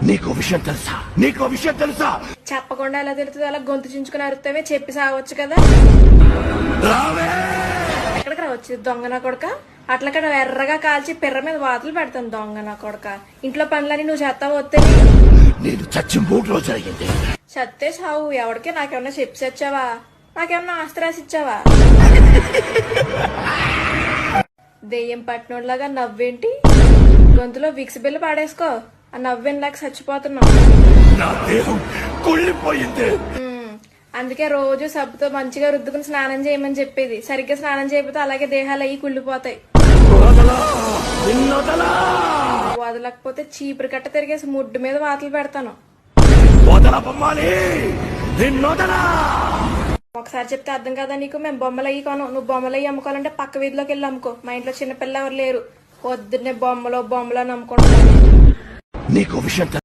నీకు విషయం తెలుసా? నీకు విషయం తెలుసా? చెప్పకుండా ఎలా తెలుస్తుంది? అలా గొంతు చించుకుని అరుస్తావే, చెప్పి సావచ్చు కదా. రావే! ఎక్కడికి రావచ్చు దొంగ నా కొడక? అట్లా కదా ఎర్రగా కాల్చి పిర్ర మీద వాతలు పెడతాను దొంగ నా కొడక. ఇంట్లో పనులని నువ్వు చేస్తావు వస్తే నేను చచ్చి 3 రోజులు అయ్యింది. చత్తే సావు. ఎవడికి నాకేమన్నా చెప్పి వచ్చావా? నాకేమన్నా ఆస్తి రాసి ఇచ్చావా? దెయ్యం పట్టినోడ్లాగా నవ్వేంటి? గొంతులో విక్స్ బిల్లు పాడేసుకో. ఆ నవ్వేలాగా చచ్చిపోతున్నావు. నా దేహం కుళ్ళిపోయింది. అందుకే రోజు సబ్బుతో మంచిగా రుద్దుకుని స్నానం చేయమని చెప్పేది. సరిగ్గా స్నానం చేయకపోతే అలాగే దేహాలు అయ్యి కుళ్ళిపోతాయి. వదలకపోతే చీపురు కట్ట తిరిగేసి ముడ్డు మీద వాతలు పెడతాను. ఒకసారి చెప్తే అర్థం కదా నీకు? మేము బొమ్మలు అయ్యి కొను. నువ్వు బొమ్మలు అయ్యి అమ్ముకోవాలంటే పక్క వీధిలోకి వెళ్ళి అమ్ముకో. మా ఇంట్లో చిన్నపిల్ల ఎవరు లేరు. పొద్దున్నే బొమ్మలో అని అమ్ముకుంటాను. నీకు విషయం